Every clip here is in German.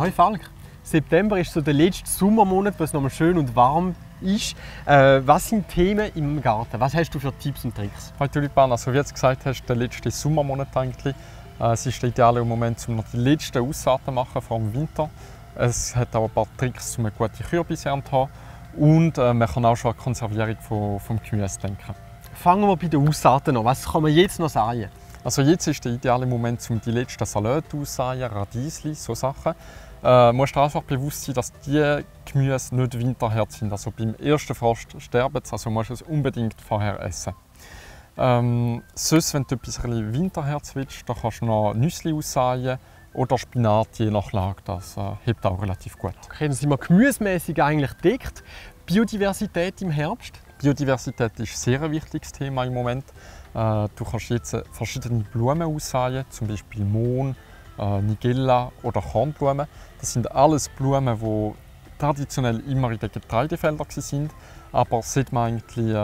Hi Falk. September ist so der letzte Sommermonat, wo es noch mal schön und warm ist. Was sind Themen im Garten? Was hast du für Tipps und Tricks? Hi Tulipan, also wie du gesagt hast, der letzte Sommermonat eigentlich. Es ist der ideale Moment, um noch die letzten Aussaaten zu machen, vor dem Winter. Es hat auch ein paar Tricks, um eine gute Kürbisernte zu haben. Und man kann auch schon an die Konservierung vom Gemüse denken. Fangen wir bei den Aussaaten an. Was kann man jetzt noch sagen? Also jetzt ist der ideale Moment, um die letzten Salate auszusäen, Radiesli, so Sachen. Du musst dir einfach bewusst sein, dass die Gemüse nicht winterhart sind. Also beim ersten Frost sterben sie, also musst du es unbedingt vorher essen. Sonst, wenn du etwas winterhart willst, dann kannst du noch Nüsse aussäen oder Spinat, je nach Lage. Das hebt auch relativ gut. Okay, dann sind wir gemüsemässig eigentlich gedeckt. Biodiversität im Herbst? Biodiversität ist sehr ein wichtiges Thema im Moment. Du kannst jetzt verschiedene Blumen aussäen, zum Beispiel Mohn, Nigella oder Kornblumen. Das sind alles Blumen, die traditionell immer in den Getreidefeldern waren. Aber seit man eigentlich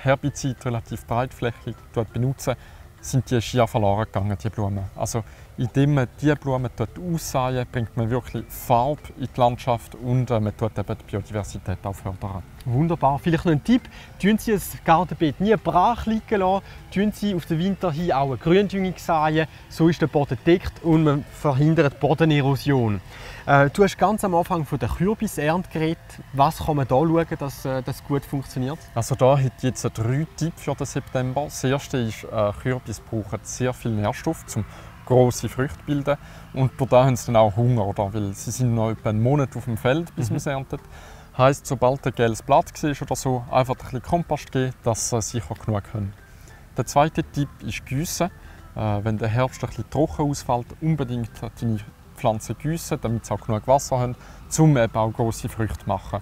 Herbizid relativ breitflächig benutzt, sind die schier verloren gegangen, die Blumen. Also indem man diese Blumen aussäen, bringt man wirklich Farbe in die Landschaft und man tut eben die Biodiversität auch fördern. Wunderbar. Vielleicht noch ein Tipp: Tun Sie das Gartenbeet nie brach liegen lassen. Tun Sie auf den Winter hin auch eine Gründüngung säen. So ist der Boden gedeckt und man verhindert Bodenerosion. Du hast ganz am Anfang von der Kürbisernte geredet. Was kann man da schauen, dass das gut funktioniert? Also da hätte ich jetzt 3 Tipps für den September. Das erste ist, Kürbis brauchen sehr viel Nährstoff, um grosse Früchte zu bilden. Und durch das haben sie dann auch Hunger, oder? Weil sie sind noch etwa einen Monat auf dem Feld, bis man sie erntet. Heisst, sobald ein gelbes Blatt ist oder so, einfach ein bisschen Kompost geben, dass sie sicher genug haben. Der zweite Tipp ist Gießen. Wenn der Herbst ein bisschen trocken ausfällt, unbedingt deine Pflanzen gießen, damit sie auch genug Wasser haben, um eben auch grosse Früchte zu machen.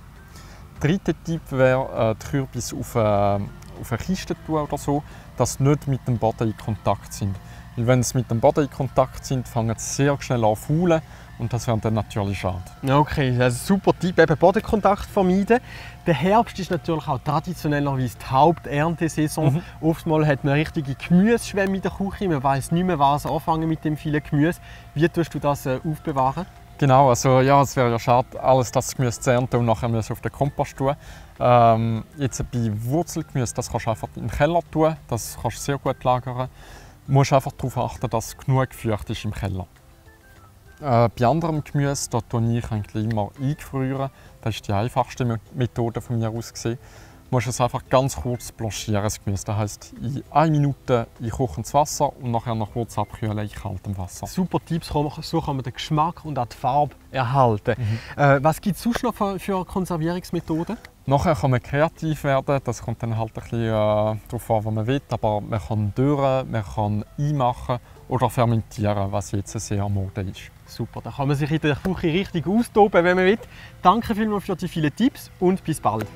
Der dritte Tipp wäre, die Kürbis auf eine Kiste tun oder so, dass sie nicht mit dem Boden in Kontakt sind. Weil wenn sie mit dem Boden in Kontakt sind, fangen sie sehr schnell an zu faulen und das wäre dann natürlich schade. Okay, das ist ein super Tipp, eben Bodenkontakt vermeiden. Der Herbst ist natürlich auch traditionellerweise die Haupterntesaison. Oftmals hat man richtige Gemüseschwämme in der Küche, man weiß nicht mehr, was anfangen mit dem vielen Gemüse. Wie tust du das aufbewahren? Genau, also ja, es wäre ja schade, alles das Gemüse zu ernten und nachher auf den Kompost tun. Jetzt bei Wurzelgemüse, das kannst du einfach in den Keller tun, das kannst du sehr gut lagern. Du musst einfach darauf achten, dass genug feucht ist im Keller. Bei anderem Gemüse da tue ich eigentlich immer eingefrieren. Das ist die einfachste Methode von mir aus gesehen. Du musst es einfach ganz kurz blanchieren, das Gemüse. Das heisst, in 1 Minute in kochendes Wasser und nachher noch kurz abkühlen in kaltem Wasser. Super Tipps, so kann man den Geschmack und auch die Farbe erhalten. Was gibt es sonst noch für Konservierungsmethoden? Nachher kann man kreativ werden, das kommt dann halt ein bisschen darauf an, was man will. Aber man kann dürren, man kann einmachen oder fermentieren, was jetzt sehr Mode ist. Super, da kann man sich in der Küche richtig austoben, wenn man will. Danke vielmals für die vielen Tipps und bis bald.